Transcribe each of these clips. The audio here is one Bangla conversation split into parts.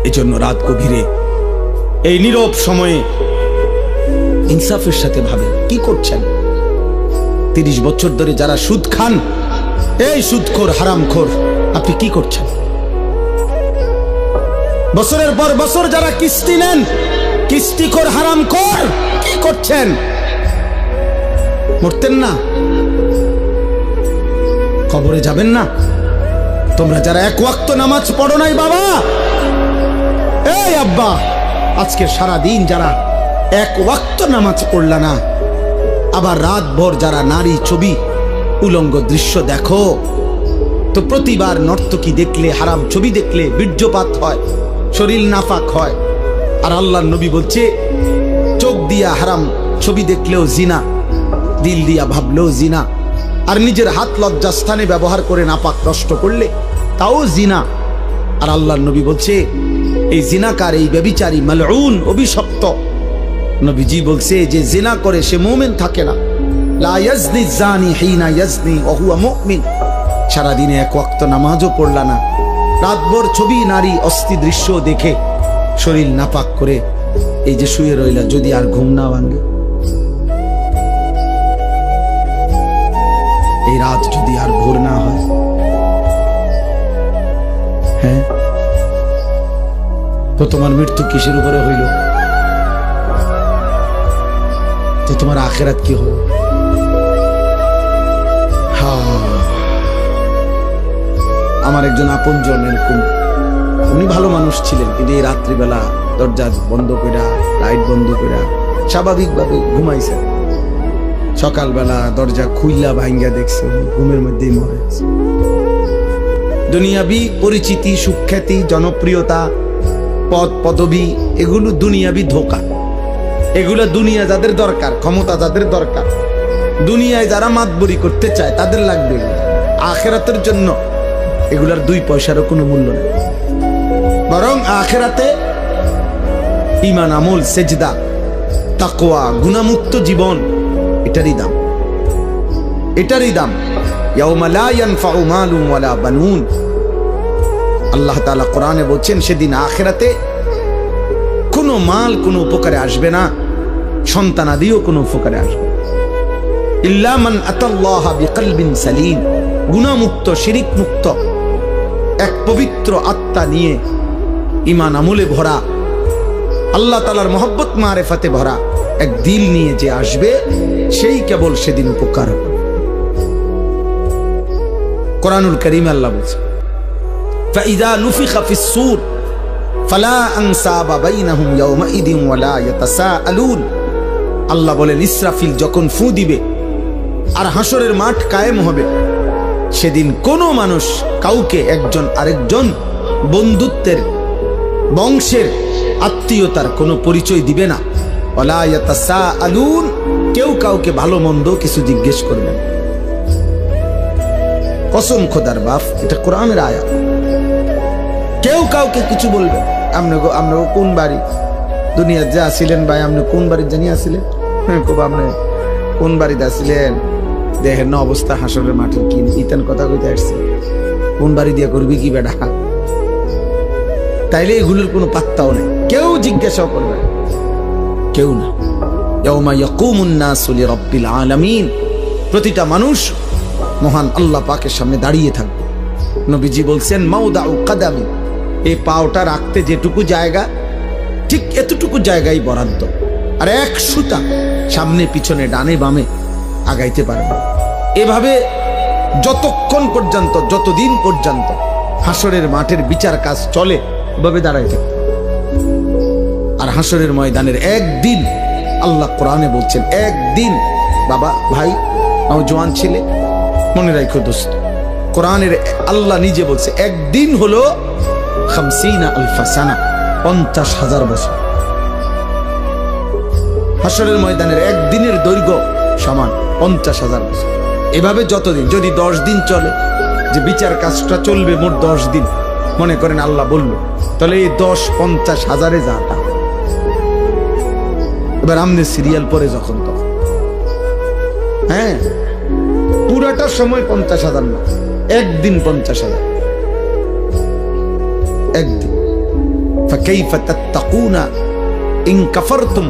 এজন্য রাত গভীরে এই নীরব সময়ে ইনসাফের সাথে ভাবেন কি করছেন। 30 বছর ধরে যারা সুদ খান, এই সুদখোর হারামখোর, আপনি কি করছেন? বছরের পর বছর যারা কিস্তি নেন, কিস্তিখোর হারামখোর, কি করছেন? মরতেন না? কবরে যাবেন না? তোমরা যারা এক ওয়াক্ত নামাজ পড়ো নাই বাবা, এই আব্বা, আজকে সারা দিন যারা এক ওয়াক্ত নামাজ পড়লা না, আবার রাত ভর যারা নারী ছবি উলঙ্গ দৃশ্য দেখো, তো প্রতিবার নর্তকী দেখলে, হারাম ছবি দেখলে বীর্যপাত হয়, শরীর নাফাক হয়। আর আল্লাহর নবী বলছে চোখ দিয়া হারাম ছবি দেখলেও জিনা, দিল দিয়া ভাবলেও জিনা, আর নিজের হাত লজ্জাস্থানে ব্যবহার করে নাপাক নষ্ট করলে তাও জিনা। আর আল্লাহর নবী বলছে এই জিনাকার, এই ব্যভিচারী, মালউন, অভিশপ্ত। নবীজি বলছে যে জিনা করে সে মুমিন থাকে না। লা ইয়াজনি জানি হিনা ইয়াজনি ওয়া হুয়া মুমিন। সারাদিনে এক ওয়াক্ত নামাজও পড়লা না, রাতভর ছবি নারী অস্থি দৃশ্য দেখে শরীর নাপাক করে এই যে শুয়ে রইলা, যদি আর ঘুম না ভাঙে, এই রাত যদি আর ভোর না হয়, হ্যাঁ, তো তোমার মৃত্যু কিসের উপরে হইল? তো তোমার আখিরাত কি হলো? আমার একজন আপনজন এরকম, উনি ভালো মানুষ ছিলেন, কিন্তু এই রাত্রিবেলা দরজা বন্ধ কইরা, লাইট বন্ধ কইরা স্বাভাবিকভাবে ঘুমাইছেন। সকালবেলা দরজা খুইলা ভাঙ্গা দেখছে ঘুমের মধ্যেই মরে গেছে। দুনিয়াবি পরিচিতি, সুখ্যাতি, জনপ্রিয়তা, পদ পদবি, এগুলো দুনিয়াবি ধোঁকা। এগুলো দুনিয়া যাদের দরকার, ক্ষমতা যাদের দরকার, দুনিয়ায় যারা মাতবরি করতে চায় তাদের লাগবে। আখিরাতের জন্য এগুলার 2 পয়সারও কোনো মূল্য নেই। বরং আখিরাতে ঈমান, আমল, সেজদা, তাকওয়া, গুনাহমুক্ত জীবন, এটারই দাম, এটারই দাম। ইয়াউমা লা ইয়ানফাউ মালুন ওয়ালা বানুন। আল্লাহ তাআলা কোরআনে বলছেন সেদিন আখিরাতে কোনো মাল কোনো উপকারে আসবে না, সন্তানাদিও কোনো উপকারে আসবে না। ইল্লা মান আতাল্লাহা বিকলবিন সালিম। গুনাহমুক্ত, শিরিক মুক্ত, এক পবিত্র আত্মা নিয়ে, ঈমান আমলে ভরা, আল্লাহ তাআলার মহব্বত মারেফাতে ভরা এক দিল নিয়ে যে আসবে, সেই কেবল সেদিন উপকার হবে। কোরআনুল কারীমে আল্লাহ বলছে ফাইযা নুফিখা ফিস সূর ফালা আনসাবা বাইনাহুম ইয়াওমাইদিন ওয়ালা ইয়াতাসাআলুন। আল্লাহ বলেন ইসরাফিল যখন ফু দিবে আর হাসরের মাঠ কায়েম হবে, সেদিন কোনো মানুষ কাউকে একজন আরেকজন বন্ধুত্বের, বংশের, আত্মীয়তার কোনো পরিচয় দিবে না। ওয়ালা ইয়াতাসাআলুন, কেউ কাউকে ভালো মন্দ কিছু জিজ্ঞেস করবে না। কসম খোদার বাপ, এটা কোরআনের আয়াত। কেউ কাউকে কিছু বলবে, আপনি কোন বাড়ি দুনিয়া যে আসিলেন ভাই, আপনি কোন বাড়ি জানি আসিলেন, আপনি কোন বাড়িতে আসিলেন, দেখেন না অবস্থা হাসরের মাঠের, কি ইতান কথা কইতে আসছে, কোন বাড়ি দিয়ে করবি কি বেটা, তাইলে এগুলোর কোনো পাত্তাও নেই, কেউ জিজ্ঞাসাও করবে না, কেউ না। ইয়াউমা ইয়াকুমুন নাসু লিরাব্বিল আলামিন। প্রতিটা মানুষ মহান আল্লাহ পাকের সামনে দাঁড়িয়ে থাকবে। নবীজি বলছেন মাউদাউ কাদামি, এই পাওটা রাখতে যেটুকু জায়গা, ঠিক এতটুকু জায়গায় বরাদ্দ, আর এক সুতা সামনে পিছনে ডানে বামে আগাইতে পারবে। এভাবে যতক্ষণ পর্যন্ত, যতদিন পর্যন্ত হাসরের মাঠের বিচার কাজ চলে, এভাবে দাঁড়াই থাকবে। আর হাসরের ময়দানের একদিন, আল্লাহ কোরআনে বলছেন একদিন, বাবা ভাই নওজোয়ান ছেলে, মনে রাখো দোস্ত, কোরআনের আল্লাহ নিজে বলছে একদিন হলো 50,000 সানা, 50,000 বছর। হাসরের ময়দানের একদিনের দৈর্ঘ্য সমান 50,000 বছর। এভাবে যতদিন, যদি 10 দিন চলে, যে বিচার কাজটা চলবে মোট 10 দিন, মনে করেন আল্লাহ বলল, তাহলে এই 10 50,000-এ যাটা। এবার আমনে সিরিয়াল পরে যখন তখন, হ্যাঁ, পুরাটা সময় 50,000 না, একদিন 50,000, একদিন। ফাকাইফা তাত্তাকুনা ইন কাফারতুম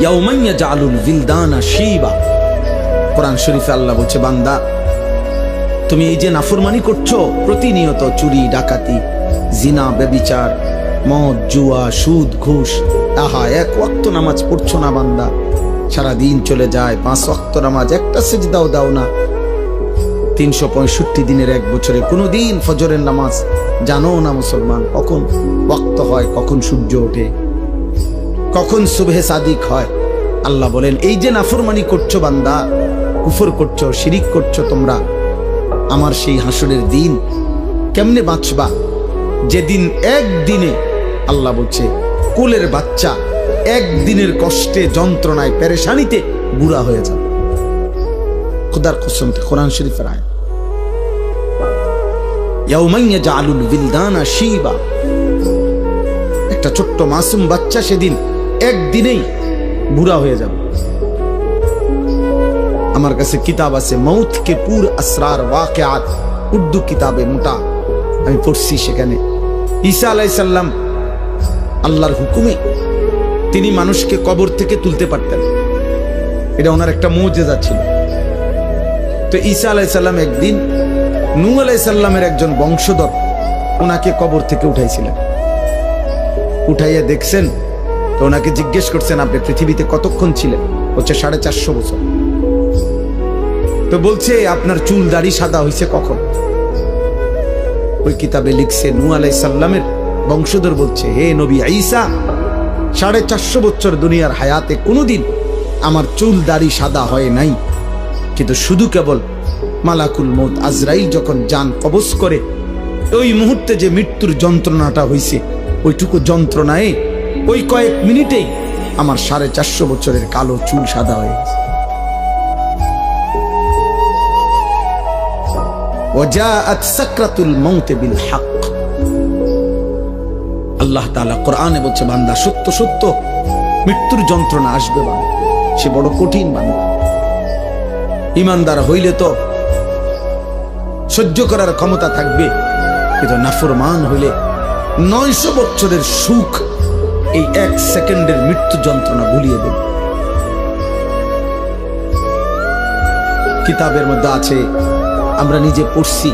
ইয়াওমান ইয়াজআলুল বিলদানা শিবা। কোরআন শরীফে আল্লাহ বলছে, বান্দা তুমি এই যে নাফরমানি করছো, প্রতিনিয়ত চুরি ডাকাতি, জিনা, ব্যভিচার, মদ, জুয়া, সুদ, ঘুষ, আহা এক ওয়াক্ত নামাজ পড়ছো না বান্দা, সারা দিন চলে যায় 5 ওয়াক্ত নামাজ, একটা সিজদাও দাও না, 365 দিনের এক বছরে কোনোদিন ফজরের নামাজ জানো না মুসলমান, কখন ওয়াক্ত হয়, কখন সূর্য ওঠে, কখন সুবহে সাদিক হয়। আল্লাহ বলেন, এই যে নাফরমানি করছো বান্দা, কুফর করছো, শিরিক করছো তোমরা, আমার সেই হাসরের দিন কেমনে বাঁচবা, যেদিন একদিনে, আল্লাহ বলছে কোলের বাচ্চা একদিনের কষ্টে, যন্ত্রণায়, পেরেশানিতে বুড়া হয়ে যাবে। খুদার কসম, কোরআন শরীফের আয়াত। ইয়াওমান ইয়াজআলুল বিলদানা শিবা, একটা ছোট্ট মাসুম বাচ্চা সেদিন একদিনেই বুড়া হয়ে যাবে। আমার কাছে কিতাব আছে, মৌত কে পুর আসরার ওয়াকিয়াত, উর্দু কিতাবে মোটা, আমি পড়ছি। সেখানে ঈসা আলাইহিস সালাম আল্লাহর হুকুমে তিনি মানুষকে কবর থেকে তুলতে পারতেন, এটা ওনার একটা মুজিজা ছিল। তো ঈসা আলাইহিস সালাম একদিন নূহ আলাইহিস সালামের একজন বংশধর ওনাকে কবর থেকে উঠাইছিলেন। উঠাইয়া দেখছেন, তো ওনাকে জিজ্ঞেস করছেন, আপনি পৃথিবীতে কতক্ষণ ছিলেন? হচ্ছে 450 বছর। তো বলছে, আপনার চুল দাড়ি সাদা হয়েছে কখন? ওই কিতাবে লিখছে, নূহ আলাইহিস সালামের বংশধর বলছে, হে নবী ঈসা, 450 বছর দুনিয়ার হায়াতে কোনোদিন আমার চুল দাড়ি সাদা হয় নাই, কিন্তু শুধু কেবল মালাকুল মউত আজরাইল যখন জান কবজ করে, ওই মুহূর্তে যে মৃত্যুর যন্ত্রণাটা হয়েছে, ওইটুকু যন্ত্রণায় ওই কয়েক মিনিটেই আমার 450 বছরের কালো চুল সাদা হয়ে গেছে। ওয়াজাআত সাকরাতুল মাউত বিল হক। আল্লাহ তাআলা কোরআনে বলছে, বান্দা সত্য সত্য মৃত্যুর যন্ত্রণা আসবে, বান্দা সে বড় কঠিন বান্দা। ঈমানদার হইলে তো সহ্য করার ক্ষমতা থাকবে, কিন্তু নাফরমান হইলে 900 বছরের সুখ এই 1 সেকেন্ডের মৃত্যু যন্ত্রণা ভুলিয়ে দেবে। কিতাবের মধ্যে আছে, আমরা নিজে পড়ছি,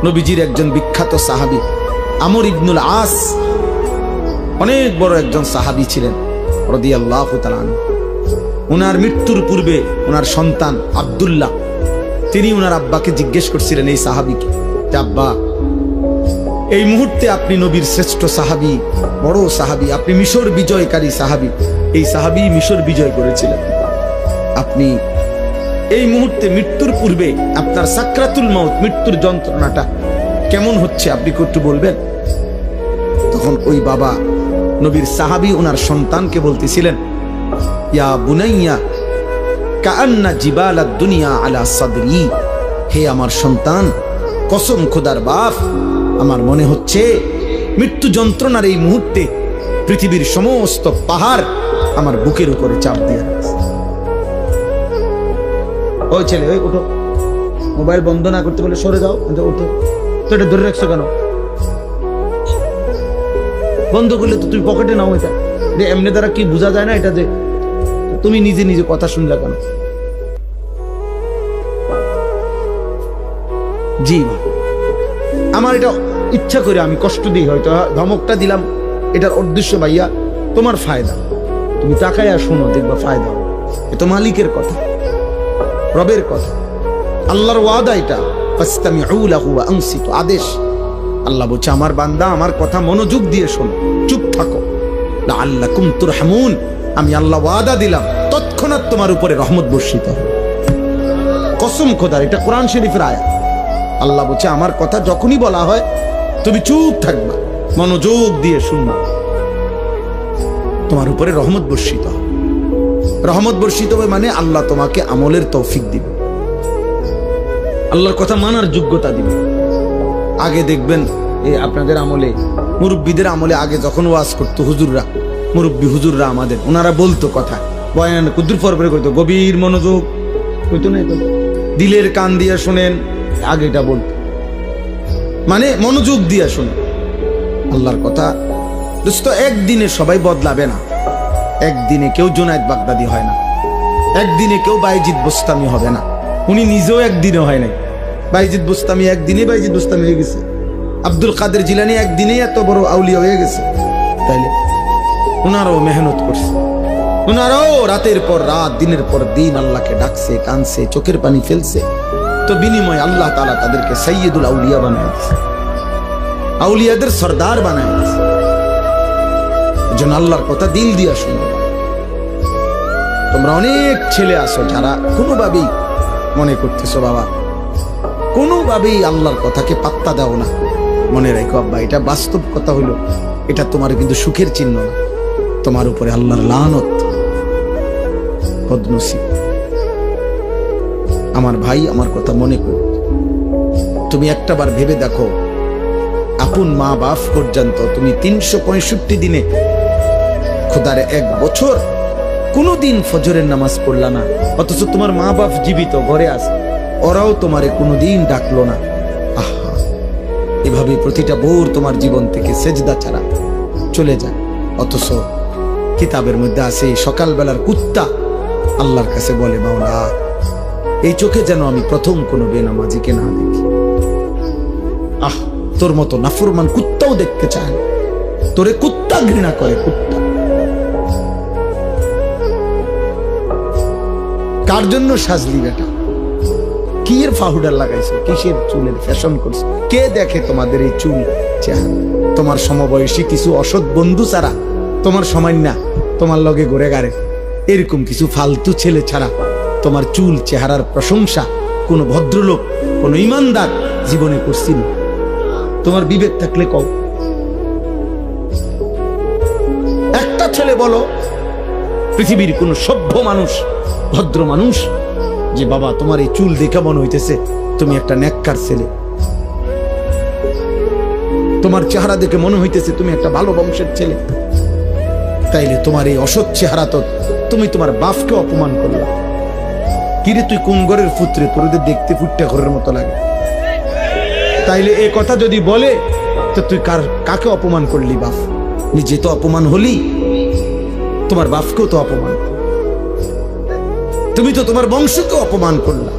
নবীজির একজন বিখ্যাত সাহাবী আমর ইবনুল আস, অনেক বড় একজন সাহাবী ছিলেন রাদিয়াল্লাহু তাআলা আনহু। ওনার মৃত্যুর পূর্বে ওনার সন্তান আব্দুল্লাহ, তিনি ওনার আব্বাকে জিজ্ঞেস করছিলেন, এই সাহাবীকে, যে আব্বা, এই মুহূর্তে আপনি নবীর শ্রেষ্ঠ সাহাবী, বড় সাহাবী, আপনি মিশর বিজয়কারী সাহাবী, এই সাহাবী মিশর বিজয় করেছিলেন, আপনি এই মুহূর্তে মৃত্যুর পূর্বে আপনার সাকরাতুল মাউত, মৃত্যুর যন্ত্রণাটা কেমন হচ্ছে, আপনি একটু বলবেন? তখন ওই বাবা নবীর সাহাবী ওনার সন্তানকে বলতেছিলেন, ইয়া বুনাইয়া কাআন্না জিবালাদ দুনিয়া আলা সাদরি, হে আমার সন্তান, কসম খোদার বাপ, আমার মনে হচ্ছে মৃত্যু যন্ত্রণার এই মুহূর্তে পৃথিবীর সমস্ত পাহাড় আমার বুকের উপরে চাপ দিয়ে রাখছে। ওই ছেলে, ওই ওঠো, মোবাইল বন্ধ না করতে বলে সরে যাও, ওঠো। তো এটা ধরে রাখছো কেন? বন্ধ করলে তো তুমি পকেটে নাও, এটা এমনি দ্বারা কি বোঝা যায় না এটা, যে তুমি নিজে নিজে কথা শুনলে কেন? জি আমার এটা ইচ্ছা করে আমি কষ্ট দিই, হয়তো ধমকটা দিলাম, এটার উদ্দেশ্য ভাইয়া তোমার ফায়দা, তুমি তাকায় আর শোনো, দেখবা ফায়দা হবে। এ তো মালিকের কথা, রবের কথা, আল্লাহর ওয়াদা, এটা ফাসতামিউ লাহু ওয়া আনসিতু, আদেশ। আল্লাহ বলছে, আমার বান্দা আমার কথা মনোযোগ দিয়ে শোনো, চুপ থাকো, লাআল্লাকুম তুরহামুন, আমি আল্লাহ ওয়াদা দিলাম তৎক্ষণাৎ তোমার উপরে রহমত বর্ষিত হবে। কসম খোদার, এটা কোরআন শরীফের আয়াত। আল্লাহ বলছে, আমার কথা যখনই বলা হয় তুমি চুপ থাকবা, মনোযোগ দিয়ে শুনবা, তোমার উপরে রহমত বর্ষিত হবে। রহমত বর্ষিত হবে মানে আল্লাহ তোমাকে আমলের তৌফিক দিবে, আল্লাহর কথা মানার যোগ্যতা দিবে। আগে দেখবেন এই আপনাদের আমলে, মুরব্বীদের আমলে, আগে যখন ওয়াজ করতো হুজুররা, মুরব্বী হুজুররা আমাদের, ওনারা বলতো কথা, বয়ান কুদুর পরে করতো, গভীর মনোযোগ হইতো না, দিলের কান দিয়ে শোনেন, আগে এটা বলতো, মানে মনোযোগ দিয়ে শোনেন, আল্লাহর কথা দোস্ত, একদিনে সবাই বদলাবে না। একদিনে কেউ জুনায়েদ বাগদাদি হয় না, একদিনে কেউ বাইজিদ বোস্তামি হবে না। উনি নিজেও একদিনে হয় নাই। বাইজিদ বোস্তামি একদিনে বাইজিদ বোস্তামি হয়ে গেছে। আব্দুল কাদের জিলানী একদিনেই এত বড় আউলিয়া হয়ে গেছে। তাইলে ওনারাও মেহনত করছে, ওনারাও রাতের পর রাত, দিনের পর দিন আল্লাহকে ডাকছে, কানছে, চোখের পানি ফেলছে। তো বিনিময় আল্লাহ তাআলা তাদেরকে সাইয়্যিদুল আউলিয়া বানায় দিয়েছে, আউলিয়াদের সরদার বানায় দিয়েছে। যেন আল্লাহর কথা দিল দিয়া শুনো। তোমরা অনেক ছেলে আছো যারা কোনোভাবেই মনে করতেছো বাবা, কোনোভাবেই আল্লাহর কথাকে পাত্তা দাও না। মনে রাখো আব্বা, এটা বাস্তব কথা হইল, এটা তোমার কিন্তু সুখের চিহ্ন না, তোমার উপরে আল্লাহর লানত, বদনসিব। আমার ভাই, আমার কথা মনে করো। তুমি একটাবার ভেবে দেখো, আপন মা বাপ পর্যন্ত তুমি 365 দিনে, খোদার 1 বছর কোনদিন ফজরের নামাজ পড়লা না, অথচ তোমার মা বাপ জীবিত ঘরে আছে, ওরাও তোমারে কোনোদিন ডাকলো না। আহা, এভাবে প্রতিটা ভোর তোমার জীবন থেকে সেজদা ছাড়া চলে যায়। অথচ কিতাবের মধ্যে আছে সকালবেলার কুত্তা আল্লাহর কাছে বলে, মাওলা এই চোখে যেন আমি প্রথম কোনো বেনামাজিকে না দেখি। আহ, তোর মতো নাফরমান কুত্তাও দেখতে চায় না, তোরে কুত্তা ঘৃণা করে, কুত্তা। কার জন্য সাজলি বেটা? কি এর পাউডার লাগাইছো? কিসের চুলের ফ্যাশন করছো? কে দেখে তোমাদের এই চুল চেহারা? তোমার সমবয়সী কিছু অসৎ বন্ধু ছাড়া, তোমার সময় না, তোমার লগে ঘুরে গাড়ে এরকম কিছু ফালতু ছেলে ছাড়া তোমার চুল চেহারার প্রশংসা কোন ভদ্রলোক, কোন ইমানদার জীবনে করছিল? তোমার বিবেক থাকলে কও। একটা ছেলে বলো পৃথিবীর কোন সভ্য মানুষ, ভদ্র মানুষ, যে বাবা তোমার এই চুল দেখে মনে হইতেছে তুমি একটা নেককার ছেলে, তোমার চেহারা দেখে মনে হইতেছে তুমি একটা ভালো বংশের ছেলে। তাইলে তোমার এই অসৎ চেহারা তো তুমি তোমার বাপকে অপমান করলা। কিরে তুই কোন ঘরের পুত্রে, তোরদের দেখতে ফুটটা ঘরের মতো লাগে। তাইলে এই কথা যদি বলে তো তুই কাকে অপমান করলি? বাপ নিজে তো অপমান হলি, তোমার বাপকেও তো অপমান, তুমি তো তোমার বংশকে অপমান করলা।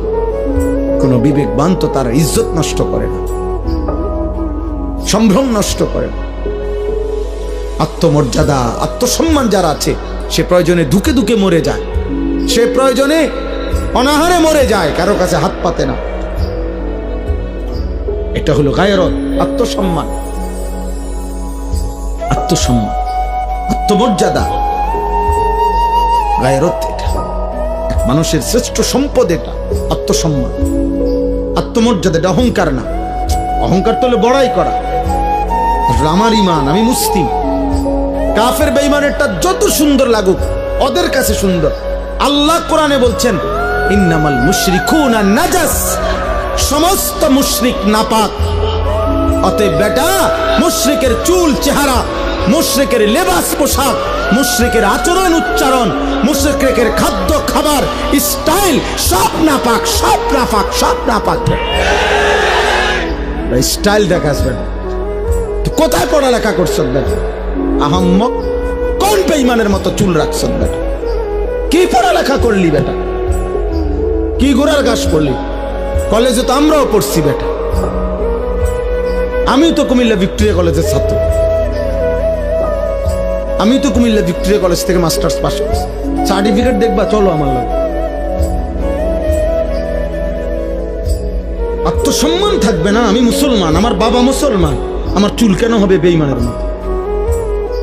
কোন বিবেকবান তো তার ইজ্জত নষ্ট করে না, সম্ভ্রম নষ্ট করে না। আত্মমর্যাদা, আত্মসম্মান যারা আছে, সে প্রয়োজনে ধুকে ধুকে মরে যায়, সে প্রয়োজনে অনাহারে মরে যায়, কারো কাছে হাত পাতে না। এটা হলো গায়রত, আত্মসম্মান, আত্মসম্মান, আত্মমর্যাদা, গায়রত। এটা মানুষের শ্রেষ্ঠ সম্পদ, এটা আত্মসম্মান, আত্মমর্যাদা। এটা অহংকার না। অহংকার তো হলো বড়াই করা। আমার ইমান, আমি মুসলিম। কাফের বেঈমানেরটা যত সুন্দর লাগুক, ওদের কাছে সুন্দর। আল্লাহ কোরআনে বলছেন, ইন্নামাল মুশরিকুনা নাজাস, সমস্ত মুশরিক নাপাক। অতএব বেটা, মুশরিকের চুল চেহারা, মুশরিকের লেবাস পোশাক, মুশরিকের আচরণ উচ্চারণ, মুশরিকের খাদ্য খাবার স্টাইল সব নাপাক, সব নাপাক, সব নাপাক। স্টাইল দেখাস বেটা, তুই কোথায় পড়ালেখা করছ বেটা? আহাম্মক, কোন বেঈমানের মতো চুল রাখছ বেটা? কি পড়ালেখা করলি বেটা? কি গোড়ার ঘাস পড়লি? কলেজে তো আমরাও পড়ছি বেটা। আমি তো কুমিল্লা ভিক্টোরিয়া কলেজের ছাত্র, আমি তো কুমিল্লা ভিক্টোরিয়া কলেজ থেকে মাস্টার্স পাস করছি। সার্টিফিকেট দেখবা, চলো আমার লাগে। আত্মসম্মান থাকবে না? আমি মুসলমান, আমার বাবা মুসলমান, আমার চুল কেন হবে বেঈমানের মতো?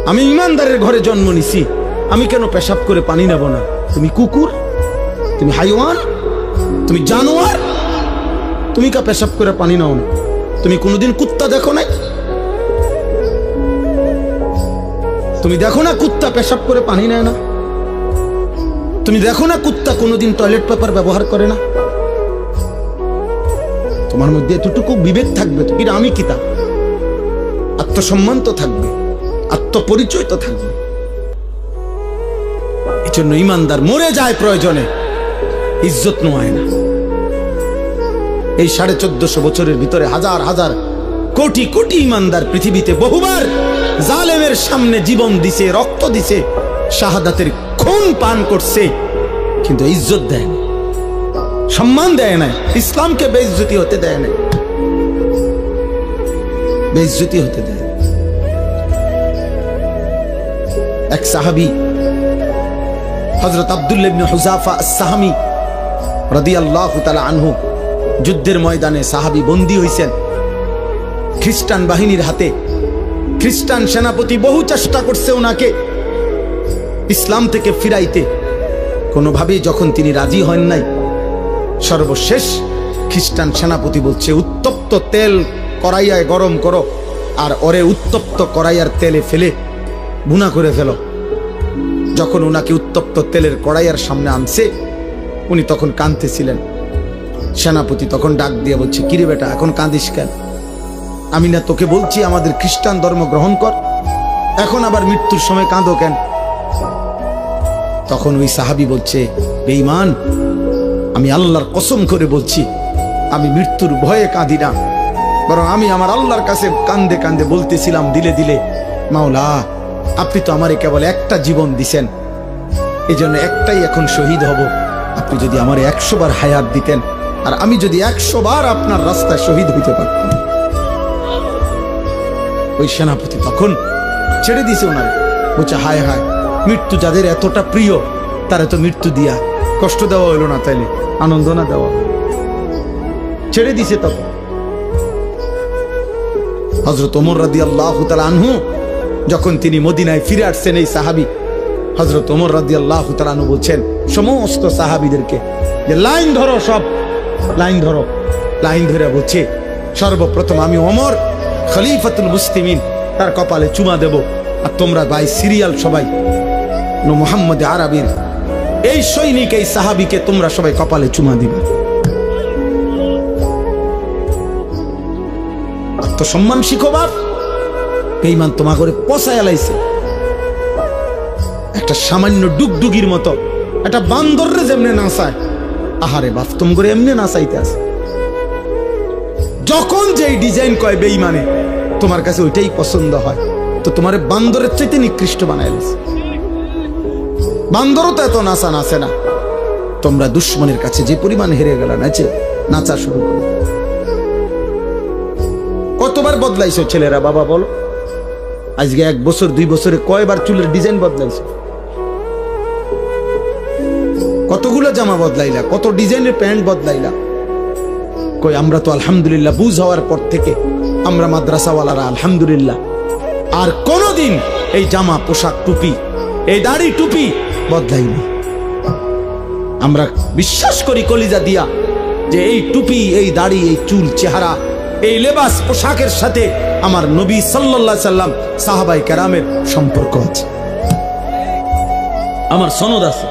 আমি ইমানদারের ঘরে জন্ম নিছি, আমি কেন পেশাব করে পানি নেব না? তুমি কুকুর, তুমি হাইওয়ান, তুমি জানোয়ার, তুমি কা পেশাব করে পানি নাও না? তুমি কোনোদিন কুত্তা দেখো নাই? তুমি দেখো না কুত্তা পেশাব করে পানি নেয় না? তুমি দেখো না কুত্তা কোনোদিন টয়লেট পেপার ব্যবহার করে না? তোমার মধ্যে এতটুকু বিবেক থাকবে তো, কিন্তু আমি কিতা, আত্মসম্মান তো থাকবে, আত্মপরিচয় তো থাকবে। এই জন্য ইমানদার মরে যায় প্রয়োজনে, ইজ্জত নোয়ায় না। এই 1450 বছরের ভিতরে হাজার হাজার কোটি কোটি ইমানদার পৃথিবীতে বহুবার জালেমের সামনে জীবন দিছে, রক্ত দিছে, শাহাদাতের খুন পান করছে, কিন্তু ইজ্জত দেয় না, সম্মান দেয় না, ইসলামকে বেইজ্জতি হতে দেয় না, বেইজ্জতি হতে দেয়। এক সাহাবী হযরত আব্দুল্লাহ ইবনে হুযাফা আস-সাহমি রাদিয়াল্লাহু তাআলা আনহু যুদ্ধের ময়দানে সাহাবী বন্দী হইছেন খ্রিস্টান বাহিনীর হাতে। খ্রিস্টান সেনাপতি বহু চেষ্টা করছে ওনাকে ইসলাম থেকে ফিরাইতে, কোনোভাবেই যখন তিনি রাজি হন নাই, সর্বশেষ খ্রিস্টান সেনাপতি বলছে উত্তপ্ত তেল কড়াইয়ায় গরম করো, আর ওরে উত্তপ্ত কড়াইয়ার তেলে ফেলে ভুনা করে ফেলো। যখন ওনাকে উত্তপ্ত তেলের কড়াইয়ার সামনে আনছে, উনি তখন কাঁদতেছিলেন। সেনাপতি তখন ডাক দিয়ে বলছে, কিরে বেটা, এখন কাঁদিস কেন? আমি না তোকে বলছি আমাদের খ্রিস্টান ধর্ম গ্রহণ কর, এখন আবার মৃত্যুর সময় কাঁদো কেন? তখন ওই সাহাবী বলছে, বেঈমান, আমি আল্লাহর কসম করে বলছি, আমি মৃত্যুর ভয়ে কাঁদি না, বরং আমি আমার আল্লাহর কাছে কান্দে কান্দে বলতেছিলাম দিলে দিলে, মাওলা, আপনি তো আমারে কেবল একটা জীবন দিছেন, এই জন্য একটাই এখন শহীদ হব। আপনি যদি আমার 100 বার হায়াত দিতেন, আর আমি যদি 100 বার আপনার রাস্তায় শহীদ হইতে পারতাম। ওই সেনাপতি তখন ছেড়ে দিছে ওনার, বলছে, হায় হায়, মৃত্যু যাদের এতটা প্রিয় তারা তো মৃত্যু দিয়া কষ্ট দেওয়া হইল না, তাইলে আনন্দ না দেওয়া, ছেড়ে দিছে। তখন হযরত ওমর রাদিয়াল্লাহু তাআলা আনহু যখন তিনি মদিনায় ফিরে আসছেন, এই সাহাবী হযরত ওমর রাদিয়াল্লাহু তাআলা আনহু বলছেন সমস্ত সাহাবীদেরকে যে লাইন ধরো, সব লাইন ধরো। লাইন ধরে বলছে, সর্বপ্রথম আমি ওমর খলিফাতুল মুসলিমিন, তার কপালে চুমা দেব, আর তোমরা ভাই সিরিয়াল সবাই মুহাম্মদ আরবির এই সৈনিক, এই সাহাবীকে তোমরা সবাই কপালে চুমা দিবে। আত্মসম্মান শিখো বাপ, বেঈমান তোমা করে পচায় লাইছে। একটা সামান্য ডুগডুগির মতো একটা বান্দররে যেমনে নাচায়, আহারে বাপ, তোম করে এমনি নাচাইতে আছে। যখন যেই ডিজাইন কয় বেঈমানে, তোমার কাছে ওইটাই পছন্দ হয়, তো তোমার বান্দরের চাইতে নিকৃষ্ট বানায় লাইছে। বান্দরও তো এত নাচা নাচে না। তোমরা দুশ্মনের কাছে যে পরিমাণ হেরে গেল, নাচা শুরু করো। কতবার বদলাইছো ছেলেরা বাবা বলো? আজকে 1 বছর 2 বছরে কয়বার চুলের ডিজাইন বদলাইছো? কতগুলো জামা বদলাইলা, কত ডিজাইনের প্যান্ট বদলাইলা? কই আমরা তো আলহামদুলিল্লাহ বুঝ হওয়ার পর থেকে আমরা মাদ্রাসাওয়ালারা আলহামদুলিল্লাহ আর কোনোদিন এই জামা, পোশাক, টুপি, এই দাড়ি টুপি বদলাইনি। আমরা বিশ্বাস করি কলিজা দিয়া যে এই টুপি, এই দাড়ি, এই চুল, চেহারা, এই লেবাস পোশাকের সাথে আমার নবী সাল্লাল্লাহু আলাইহি সাল্লাম, সাহাবায়ে কেরামের সম্পর্ক আছে। আমার সনদ আছে,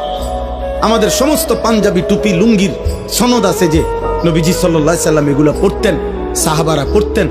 আমাদের সমস্ত পাঞ্জাবি, টুপি, লুঙ্গির সনদ আছে যে নবীজি সাল্লাল্লাহু আলাইহি সাল্লাম এগুলো পড়তেন, সাহাবারা পড়তেন।